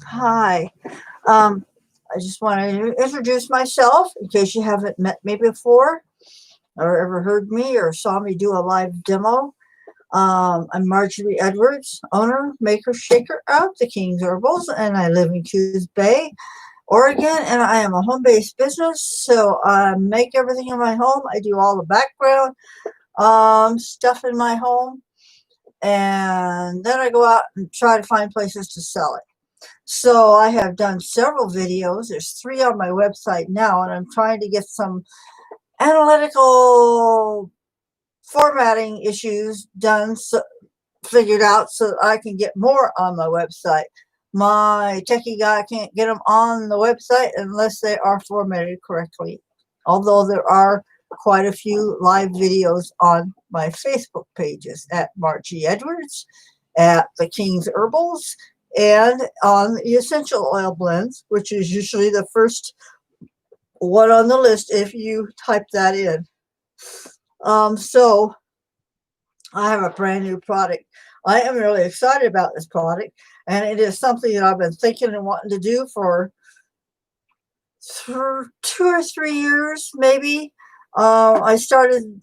Hi. I just want to introduce myself in case you haven't met me before or ever heard me or saw me do a live demo. I'm Marjorie Edwards, owner, maker, shaker of the King's Herbals, and I live in Coos Bay, Oregon, and I am a home-based business, so I make everything in my home. I do all the background stuff in my home, and then I go out and try to find places to sell it. So I have done several videos. There's 3 on my website now, and I'm trying to get some analytical formatting issues done, figured out so that I can get more on my website. My techie guy can't get them on the website unless they are formatted correctly, although there are quite a few live videos on my Facebook pages at Margie Edwards, at the King's Herbals, and on the essential oil blends, which is usually the first one on the list if you type that in. So I have a brand new product. I am really excited about this product, and it is something that I've been thinking and wanting to do for 2 or 3 years, maybe. I started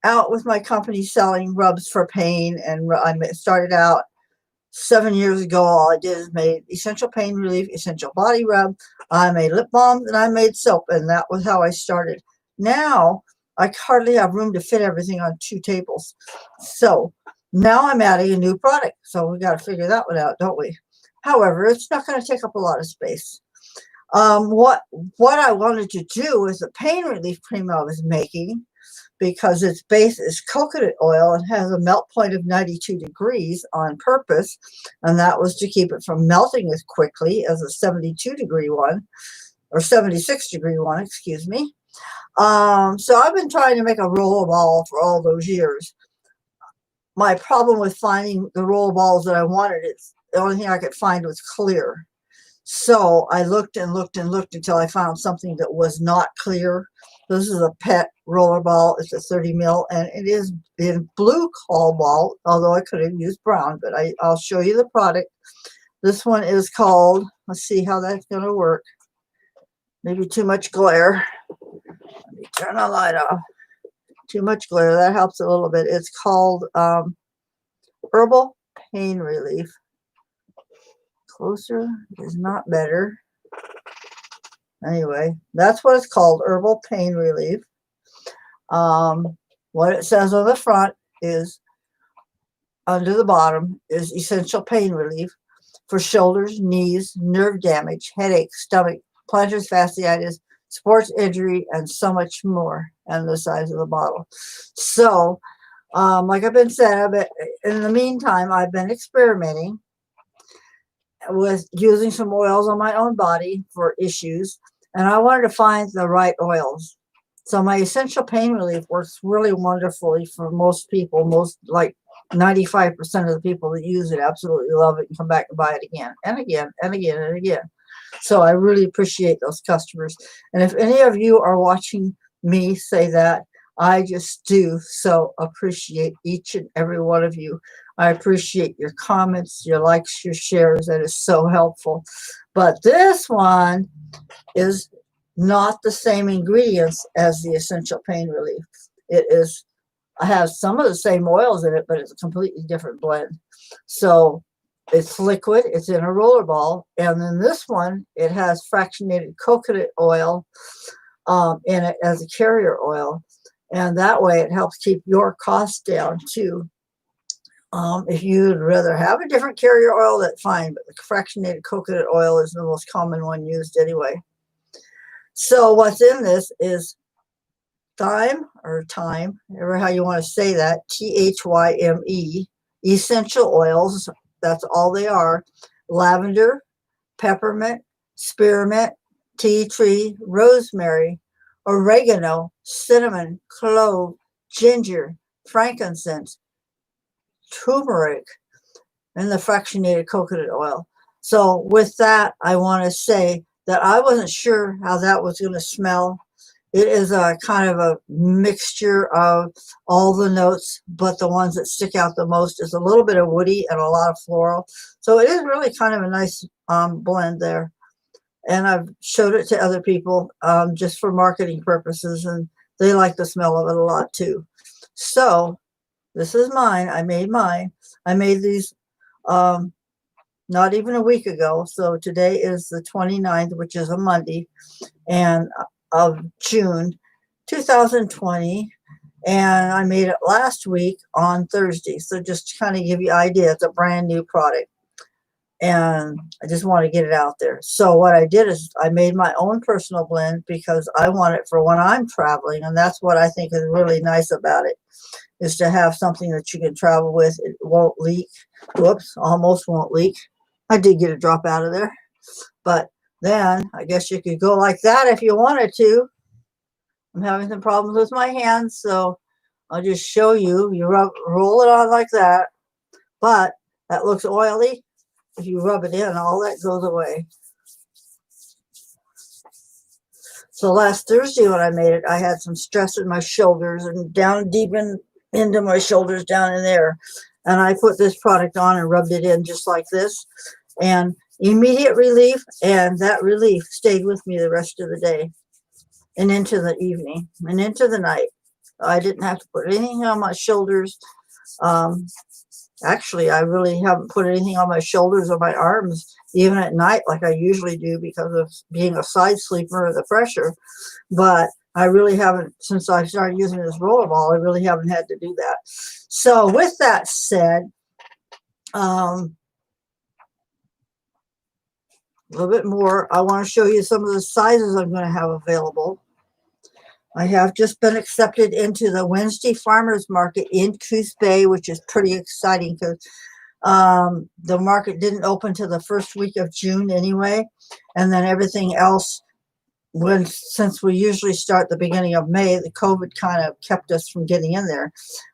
out with my company selling rubs for pain, and I started out 7 years ago. All I did is made essential pain relief, essential body rub. I made lip balms, and I made soap, and that was how I started. Now I hardly have room to fit everything on 2 tables. So now I'm adding a new product. So we got to figure that one out, don't we? However, it's not going to take up a lot of space. What I wanted to do is the pain relief cream I was making, because its base is coconut oil and has a melt point of 92 degrees on purpose, and that was to keep it from melting as quickly as a 72-degree one, or 76-degree one, excuse me. So I've been trying to make a rollerball for all those years. My problem with finding the rollballs that I wanted, the only thing I could find was clear. So I looked and looked and looked until I found something that was not clear. This is a pet rollerball. It's a 30 mil, and it is in blue cobalt, although I could have used brown, but I'll show you the product. This one is called, let's see how that's going to work. Maybe too much glare. Let me turn the light off. Too much glare, that helps a little bit. It's called Herbal Pain Relief. Closer is not better. Anyway, that's what it's called, Herbal Pain Relief. What it says on the front is, under the bottom, is essential pain relief for shoulders, knees, nerve damage, headaches, stomach, plantar fasciitis, sports injury, and so much more, and the size of the bottle. So, like I've been saying, in the meantime, I've been experimenting with using some oils on my own body for issues, and I wanted to find the right oils. So my essential pain relief works really wonderfully for most people. Most, like 95% of the people that use it absolutely love it and come back and buy it again and again and again and again. So I really appreciate those customers. And if any of you are watching me say that, I just do so appreciate each and every one of you. I appreciate your comments, your likes, your shares. That is so helpful. But this one is not the same ingredients as the essential pain relief. It has some of the same oils in it, but it's a completely different blend. So it's liquid, it's in a roller ball, and then this one, it has fractionated coconut oil in it as a carrier oil, and that way it helps keep your costs down too. If you'd rather have a different carrier oil, that's fine, but the fractionated coconut oil is the most common one used anyway. So what's in this is thyme, or thyme, whatever how you want to say that, Thyme, essential oils, that's all they are: lavender, peppermint, spearmint, tea tree, rosemary, oregano, cinnamon, clove, ginger, frankincense, turmeric, and the fractionated coconut oil. So with that, I want to say that I wasn't sure how that was going to smell, It is a kind of a mixture of all the notes, but the ones that stick out the most is a little bit of woody and a lot of floral. So it is really kind of a nice blend there. And I've showed it to other people just for marketing purposes, and they like the smell of it a lot too. So this is mine. I made mine. I made these not even a week ago. So today is the 29th, which is a Monday, and of June 2020. And I made it last week on Thursday. So just to kind of give you an idea, it's a brand new product. And I just want to get it out there. So what I did is I made my own personal blend because I want it for when I'm traveling. And that's what I think is really nice about it, is to have something that you can travel with. It won't leak. Whoops, almost won't leak. I did get a drop out of there. But then I guess you could go like that if you wanted to. I'm having some problems with my hands, so I'll just show you. You roll it on like that. But that looks oily. If you rub it in, all that goes away. So last Thursday when I made it, I had some stress in my shoulders and down deep into my shoulders down in there. And I put this product on and rubbed it in just like this. And immediate relief, and that relief stayed with me the rest of the day and into the evening and into the night. I didn't have to put anything on my shoulders. Actually, I really haven't put anything on my shoulders or my arms, even at night, like I usually do because of being a side sleeper or the pressure. But I really haven't, since I started using this rollerball, I really haven't had to do that. So with that said, a little bit more, I want to show you some of the sizes I'm going to have available. I have just been accepted into the Wednesday Farmers Market in Coos Bay, which is pretty exciting because the market didn't open till the first week of June anyway. And then everything else, since we usually start the beginning of May, the COVID kind of kept us from getting in there.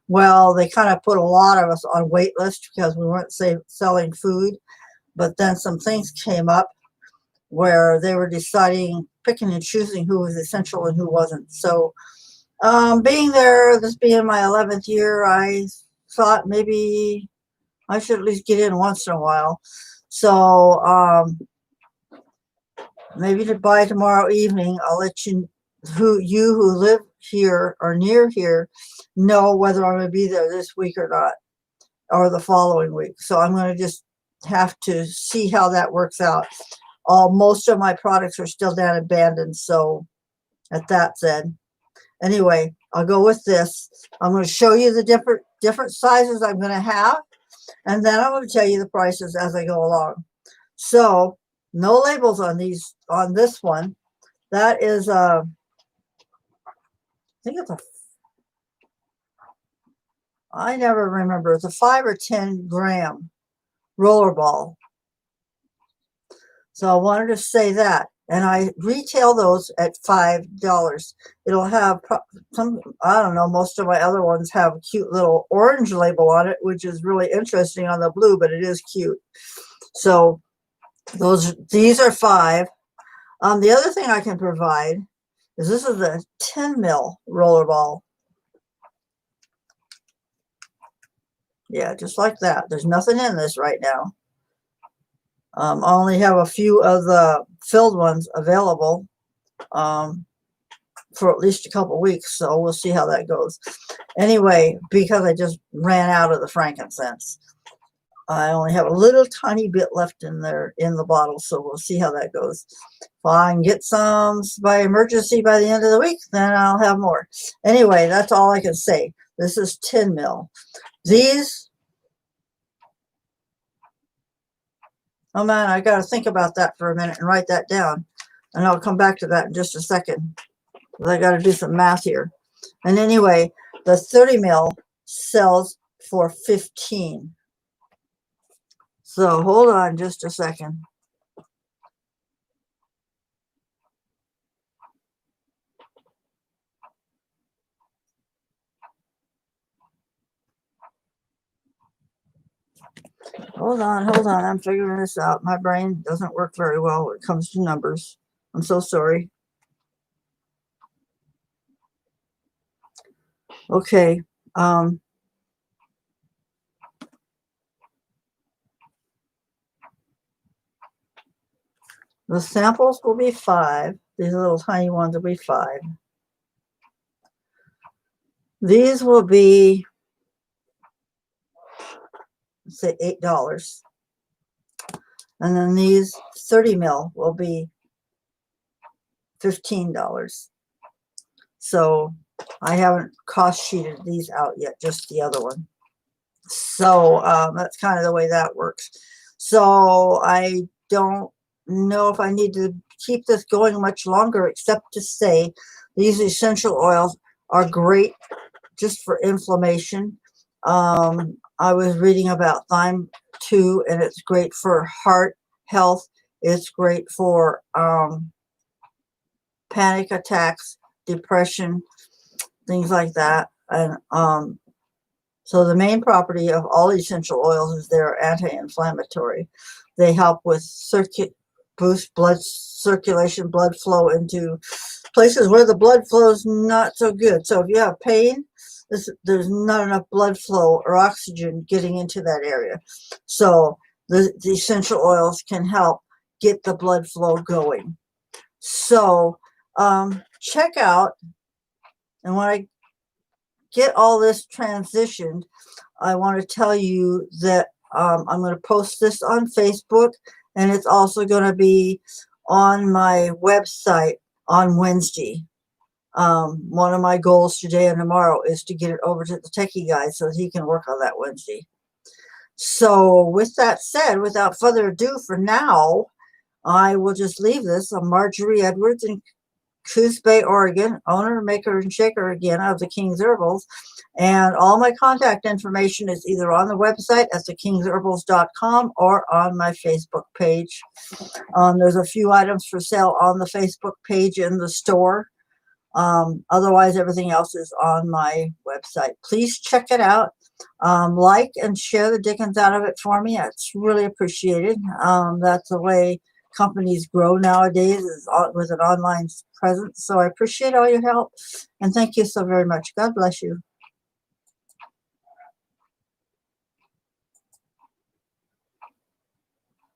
Well, they kind of put a lot of us on wait list because we weren't selling food. But then some things came up where they were deciding, picking and choosing who was essential and who wasn't. So being there, this being my 11th year, I thought maybe I should at least get in once in a while. So maybe by tomorrow evening, I'll let you who live here or near here know whether I'm going to be there this week or not, or the following week. So I'm going to just have to see how that works out. Most of my products are still down abandoned. So at that said, anyway, I'll go with this. I'm going to show you the different sizes I'm going to have, and then I'm going to tell you the prices as I go along. So no labels on this one. That is I think it's I never remember. It's a 5 or 10 gram rollerball. So I wanted to say that. And I retail those at $5. It'll have some, I don't know, most of my other ones have a cute little orange label on it, which is really interesting on the blue, but it is cute. So these are $5. The other thing I can provide is this is a 10 mil rollerball. Yeah, just like that. There's nothing in this right now. I only have a few of the filled ones available for at least a couple weeks, so we'll see how that goes. Anyway, because I just ran out of the frankincense, I only have a little tiny bit left in there in the bottle, so we'll see how that goes. If I can get some by emergency by the end of the week, then I'll have more. Anyway, that's all I can say. This is 10 mil. These, oh man, I got to think about that for a minute and write that down. And I'll come back to that in just a second. I got to do some math here. And anyway, the 30 mil sells for $15. So hold on just a second. Hold on. I'm figuring this out. My brain doesn't work very well when it comes to numbers. I'm so sorry. Okay. The samples will be 5. These little tiny ones will be 5. These will be, let's say, $8. And then these 30 mil will be $15. So I haven't cost sheeted these out yet, just the other one. So that's kind of the way that works. So I don't know if I need to keep this going much longer, except to say these essential oils are great just for inflammation. I was reading about Thyme too, and it's great for heart health. It's great for panic attacks, depression, things like that. And so the main property of all essential oils is they're anti-inflammatory. They help with boost blood circulation, blood flow into places where the blood flow is not so good. So if you have pain, there's not enough blood flow or oxygen getting into that area. So the essential oils can help get the blood flow going. So check out, and when I get all this transitioned, I want to tell you that I'm going to post this on Facebook, and it's also going to be on my website on Wednesday. One of my goals today and tomorrow is to get it over to the techie guy so that he can work on that Wednesday. So with that said, without further ado, for now, I will just leave this. I'm Marjorie Edwards in Coos Bay, Oregon, owner, maker, and shaker again of the King's Herbals. And all my contact information is either on the website at thekingsherbals.com or on my Facebook page. There's a few items for sale on the Facebook page in the store. Otherwise, everything else is on my website. Please check it out. Like and share the dickens out of it for me. It's really appreciated. That's the way companies grow nowadays, is with an online presence. So I appreciate all your help, and thank you so very much. God bless you.